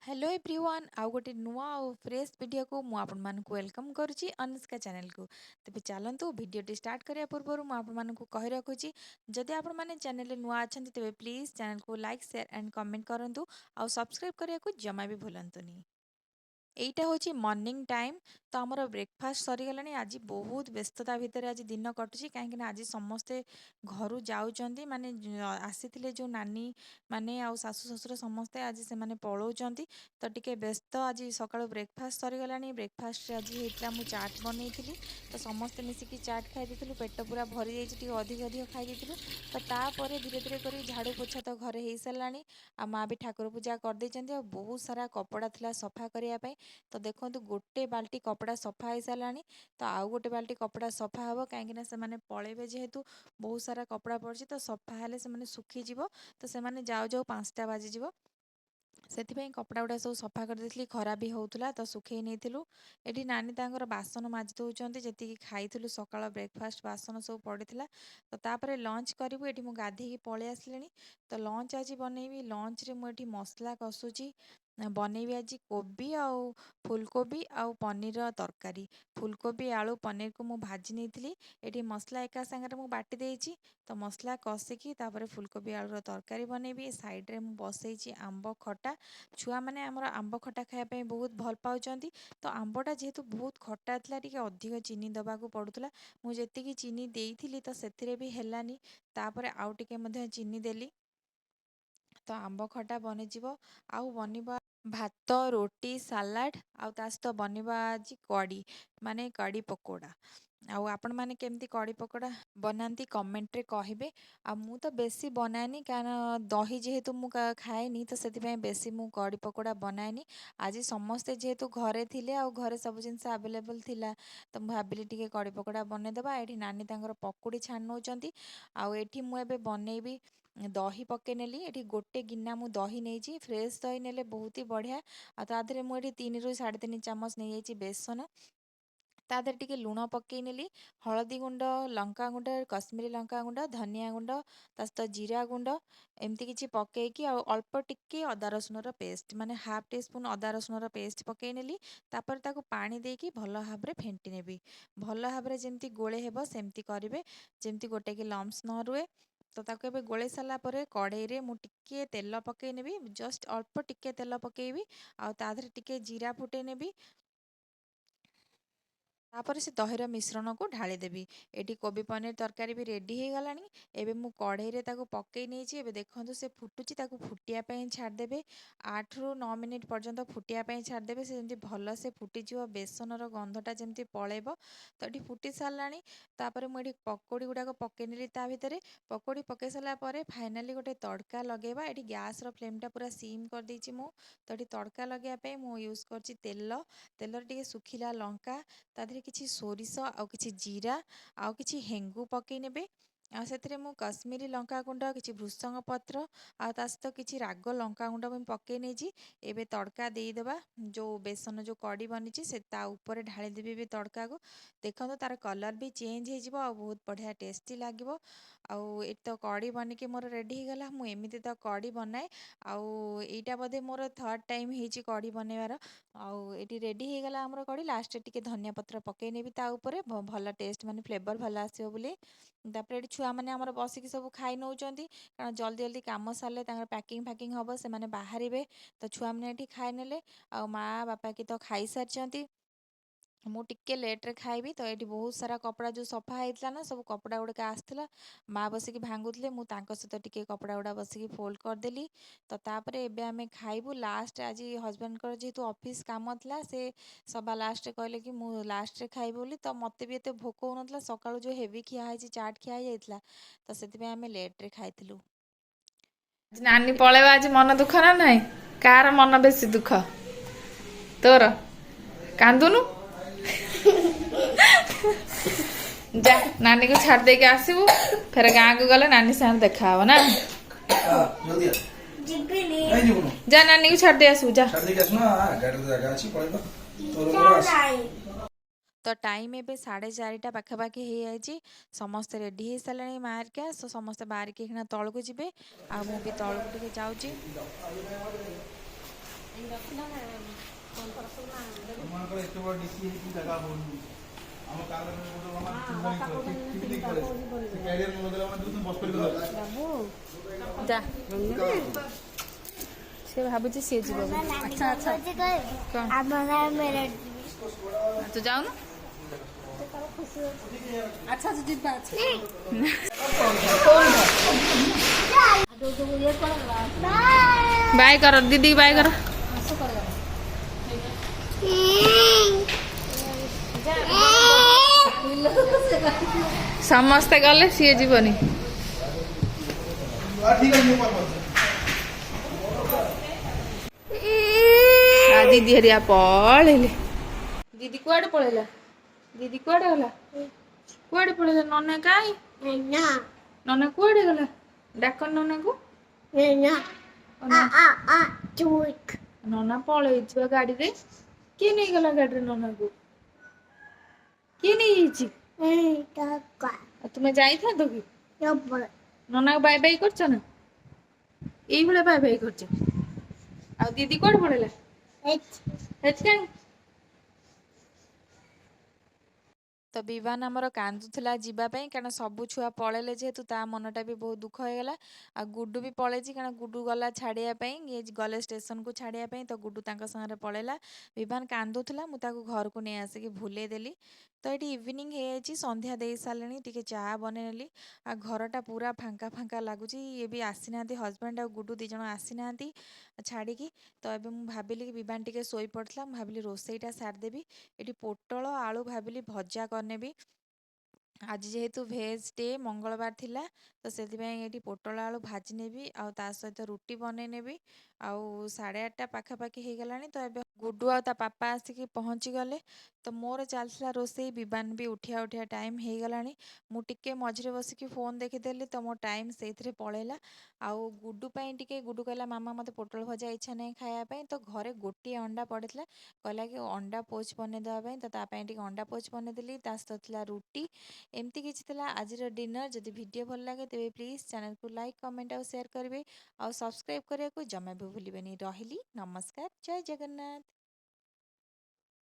Hello everyone आउ गोटे नुआ और फ्रेश वीडियो को मु आपण मानक वेलकम करुच्ची अनुष्का चैनल को। तेज चलतु वीडियो स्टार्ट करिया पूर्व मु आपण मानक कहि रखुची जदि आपण माने चैनल नुआ अछंती तेबे प्लीज चैनल को लाइक शेयर एंड कमेंट करंतु और सब्सक्राइब करिया को जमा भी भूलंतुनी। एटा होची मॉर्निंग टाइम तो आमर ब्रेकफास्ट सरीगलानी आज बहुत व्यस्तता भितर आज दिन कटुची कहीं आज समस्ते घर जाऊँच माने आसी जो नानी माने आ सासु ससुर समस्ते आज से माने पलाउंट तो टिके व्यस्त आज सका ब्रेकफास्ट सरीगलानी। ब्रेकफास्ट आज होता मु चाट बनई तो समस्ते मिसिकी चाट खाई पेट पूरा भरी जाइए अधिक अधिक खाई तो तापर धीरे धीरे कर झाड़ू पोछा तो घरे हो सारा आ माँ भी ठाकुर पूजा कर बहुत सारा कपड़ा था सफा करने तो देखो गोटे बाल्टी कपड़ा सफा हो सारा तो आउ गोटे बाल्टी कपड़ा सफा हम कहीं से पलैबे जेहेतु बहुत सारा कपड़ा पड़ी तो सफा हेले से सुखीज तो से जाऊ जाऊ 5टा बाजिज से कपड़ा गुड़ा सब सफा कर देथिली खरा भी होउतला तो सुखई नहीं एठी नानी तांकर बासन माजी दउचंती जेतिकी खाइथिलु सकाळ ब्रेकफास्ट बासन सब पड़िथिला तो तापर लंच करिवु एठी मु गाधेई की पळे आसलिनी तो लंच आज बनैबी। लंच रे मु एठी मसला कसुची बनैबी आज कोबी आउ फुलकोबी आउ पनीर तरकारी। फुलकोबी आलू पनीर को मु भाजी नहीं एठी मसला एका संगे मु बाटी देइची तो मसला कषिकी तापर फुलकोबी आलूर तरकारी बनैबी। साइड रे मु बसैची आंब खटा छुआ मैंने आमर आंब खटा खायापी बहुत भल पाउचंती तो आंबटा जेहेतु बहुत खटा था टिके अधिक चीनी दबाक पड़ूला मुझे चीनी देइथिली तो सेथिरे भी हेलानी तापर आउ टिके मध्य चीनी देली तो आंब खटा बनीजिव आउ बनिबा भात रोटी सालाड आउ ता सहित बनिबा आज कड़ी माने कड़ी पकोड़ा। आउ आपण माने केमती कड़ी पकोड़ा बनाती कमेंट रे कहिबे। आ मु तो बेसी बनाएनी कारण दही जेहेतु मु खाएनी तो से बेसी मु कड़ी पकोड़ा बनाएनी। आज समस्ते जेहेतु घरे थिले आ घरे सब जिनस अवेलेबल थिला तो मु भाबिली टिके कड़ी पकोड़ा बनेदेबा। एठी नानी तांकर पकुड़ी छान नउचंती आउ एठी मु एबे बनेइबी दही पके नेली एठी गोटे गिना मु दही नेइची फ्रेश दही नेले बहुत ही बढ़िया। आ ता देहरे मु एठी 3 ରୁ 3.5 चामच नहीं जाइची बेसन ता देहरे टिके लुण पकई नेली हलदी गुंड लंका गुंड कश्मीरी लंका गुंड धनिया गुंड ता सहित जीरा गुंड एमती किछि पकेइकी आ अल्प टिके अदा रसुन पेस्ट माने हाफ टी स्पून अदा रसुन पेस्ट पकई नेली तापर ताको पानी देकी भल भाबरे फेंटी नेबी। भल भाबरे जेमती गोळे हेबो सेमती करिवे जेमती गोटे कि लम्स न रुए। तो ताको एबे गोळे सारा परे कढ़ई रे मु टिके तेल पकई नेबी जस्ट अल्प टिके तेल पकेइबी आ ता देहरे टिके जीरा फुटई नेबी तापर से दहीर मिश्रण को ढाली देवी। एटी कोबी पनीर तरकारी भी रेडी हो गलानी। एबे मु कढ़ई रे ताको पकई नहीं देखो से फुटुची ताको फुटिया ପାଇଁ छाड़देबे 8 ରୁ 9 मिनिट पर्यंत फुटिया ପାଇଁ छाड़देबे से जमी भल से फुटीजिव बेसनर गंधटा जमी पलैब तो ये फुटी सारानी। तापर मुझे पकोड़ी गुड़ाक पकई नेली ता भितर पकोड़ी पकई सारा पर फाइनाली गोटे तड़का लगेबा। ये गैस रो फ्लेमटा पूरा सिम कर देइची मु तो ये तड़का लगेया मु यूज करची तेल तेलर टिके सुखिला लंका ता देहरे किछि सोरिष आउ किछि जीरा आउ किछि हेंगु पकई नेबे आ सेथिरे मु कश्मीरी लंका गुंड किछि भृषंग पत्र आ ता सहित किछि राग लंका गुंड मैं पकई नेजी। एबे तड़का देदेबा जो बेसन जो कड़ी बनीची से ता ऊपर ढाली देबी भी तड़का को देखो तार कलर भी चेंज हो आ बहुत बढ़िया टेस्टी लगे। आउ ये तो कड़ी बनिकी मोर रेडी हो गला। मु एमिति तो कड़ी बनाए आउ एटा बोधे मोर थर्ड टाइम होईची कड़ी बनैबार आउ एटी रेडी हो गला हमर कड़ी। लास्ट टिके धनिया पत्र पकई नेबी ता ऊपर भल टेस्ट माने फ्लेवर भल आसीबो बोली तापर एटी छुआ माने हमर बसिकी सब खाई नउचंती कारण जल्दी जल्दी काम सारे पैकिंग फैकिंग हम से माने बाहरिबे तो छुआ माने एटी खाई नेले आ माँ बापा की तो खाई सारिचंती मु टिके लेट्रे खाइबी। तो ये बहुत सारा कपड़ा जो सफा होता ना सब कपड़ा गुड़ाक आसला माँ बसिकी भांगुले मु तांको सहित टिके कपड़ा गुड़ा बसिकी फोल्ड करदेली तो तापर एबे आमे खाइबू। लास्ट आज हजबैंड कर जेहेतु ऑफिस काम था से सभा लास्ट कहले कि मु लास्ट रे खाइबी बोली तो मते भी एते भोक होनथला सकाळु जो हेवी खिया है चाट खिया जाइतला तो सेति आमे लेट रे खाइथिलु। नानी पळेवा आज मन दुख ना नाही कार मन बेसी दुख तोर कांदुनु जा नानी को छाड़ देके आसीबू फिर गाँ को गले नानी साथ देखा हो ना जा नानी को छाड़ दे आसीबू जा तो टाइम एबे 4:30 पाखापाखि हो जाइए समस्ते रेडी हो सारे मार्के तो समस्ते बाहरिकी तौक जी आ मु भी तौक टे जाऊँगी। ତୁମମାନଙ୍କର ଏତେ ବଡ଼ ଡିସି ହେଇକି ଜାଗା ହଉନି ଆମ କାରରେ ଗୋଟେ କ୍ୟାରିୟର ମଗଦେଲା ମାନେ ତୁମେ ବସ କରିକି ଯା ସେ ଭାବୁଛି ସିଏ ଯିବ ବୋଲି। ତୁ ଯାଉନୁ? ବାଏ କର ଦିଦି ବାଏ କର। ସମସ୍ତେ ଗଲେ ସିଏ ଯିବନି। ଠିକ ଅଛି ମୁଁ ପାଖରେ ଦିଦି ହେରିଆ ପଳେଇଲେ। ଦିଦି କୁଆଡେ ପଳେଇଲା? ଦିଦି କୁଆଡେ ଗଲା? କୁଆଡେ ପଳେଇଲା? ନନା କାଇଁ? ନନା କୁଆଡେ ଗଲା? ଡାକ ନନାକୁ। ନନା ପଳେଇଛି ଗାଡିରେ। କିଏ ନେଇଗଲା ଗାଡିରେ ନନାକୁ? କିଏ ନେଇଯାଇଛି? ତୁମେ ଯାଇଥାନ୍ତ କି? ନନାକୁ ବାଇ ବାଇ କରୁଛ ନା? ଏଇଭଳିଆ ବାଇ ବାଇ କରୁଛ। ଆଉ ଦିଦି କୁଆଡେ ପଳେଇଲା? କାଇଁ? ତ ବିବାନ ଆମର କାନ୍ଦୁଥିଲା ଯିବା ପାଇଁ, କାରଣ ସବୁ ଛୁଆ ପଳେଇଲେ ଯେହେତୁ ତା ମନଟା ବି ବହୁତ ଦୁଃଖ ହେଇଗଲା। ଆଉ ଗୁଡୁ ବି ପଳେଇଛି, କାରଣ ଗୁଡୁ ଗଲା ଛାଡ଼ିବା ପାଇଁ, ଇଏ ଗଲେ ଷ୍ଟେସନକୁ ଛାଡ଼ିବା ପାଇଁ, ତ ଗୁଡୁ ତାଙ୍କ ସାଙ୍ଗରେ ପଳେଇଲା। ବିବାନ କାନ୍ଦୁଥିଲା, ମୁଁ ତାକୁ ଘରକୁ ନେଇ ଆସିକି ଭୁଲେଇ ଦେଲି। ତ ଏଠି ଇଭିନିଂ ହେଇଯାଇଛି, ସନ୍ଧ୍ୟା ଦେଇ ସାରିଲିଣି, ଟିକେ ଚାହା ବନେଇଲି। ଆଉ ଘରଟା ପୁରା ଫାଙ୍କା ଫାଙ୍କା ଲାଗୁଛି। ଇଏ ବି ଆସିନାହାନ୍ତି, ହଜବେଣ୍ଡ ଆଉ ଗୁଡୁ 2 ଜଣ ଆସିନାହାନ୍ତି ଛାଡ଼ିକି। ତ ଏବେ ମୁଁ ଭାବିଲି କି ବିବାନ ଟିକେ ଶୋଇପଡ଼ିଥିଲା, ମୁଁ ଭାବିଲି ରୋଷେଇଟା ସାରିଦେବି। ଏଠି ପୋଟଳ ଆଳୁ ଭାବିଲି ଭଜା କରିନେବି। ଆଜି ଯେହେତୁ ଭେଜ୍ ଡେ, ମଙ୍ଗଳବାର ଥିଲା, ତ ସେଥିପାଇଁ ଏଠି ପୋଟଳ ଆଳୁ ଭାଜି ନେବି, ଆଉ ତା ସହିତ ରୁଟି ବନେଇ ନେବି। ଆଉ 8:30 ପାଖାପାଖି ହେଇଗଲାଣି, ତ ଏବେ ଗୁଡୁ ଆଉ ତା ପାପା ଆସିକି ପହଞ୍ଚିଗଲେ। ତ ମୋର ଚାଲିଥିଲା ରୋଷେଇ, ବିବାନ ବି ଉଠିଆ ଉଠିଆ ଟାଇମ୍ ହେଇଗଲାଣି। ମୁଁ ଟିକେ ମଝିରେ ବସିକି ଫୋନ୍ ଦେଖିଦେଲି, ତ ମୋ ଟାଇମ୍ ସେଇଥିରେ ପଳେଇଲା। ଆଉ ଗୁଡୁ ପାଇଁ ଟିକେ, ଗୁଡୁ କହିଲା ମାମା ମୋତେ ପୋଟଳ ଭଜା ଇଚ୍ଛା ନାହିଁ ଖାଇବା ପାଇଁ, ତ ଘରେ ଗୋଟିଏ ଅଣ୍ଡା ପଡ଼ିଥିଲା, କହିଲା କି ଅଣ୍ଡା ପୋଚ୍ ବନେଇ ଦେବା ପାଇଁ। ତ ତା ପାଇଁ ଟିକେ ଅଣ୍ଡା ପୋଚ୍ ବନେଇଦେଲି, ତା ସହିତ ଥିଲା ରୁଟି। ଏମିତି କିଛି ଥିଲା ଆଜିର ଡିନର। ଯଦି ଭିଡ଼ିଓ ଭଲ ଲାଗେ ତେବେ ପ୍ଲିଜ୍ ଚ୍ୟାନେଲକୁ ଲାଇକ୍, କମେଣ୍ଟ ଆଉ ସେୟାର କରିବେ। ଆଉ ସବସ୍କ୍ରାଇବ୍ କରିବାକୁ ଜମା ବି ଭୁଲିବେନି। ରହିଲି, ନମସ୍କାର, ଜୟ ଜଗନ୍ନାଥ।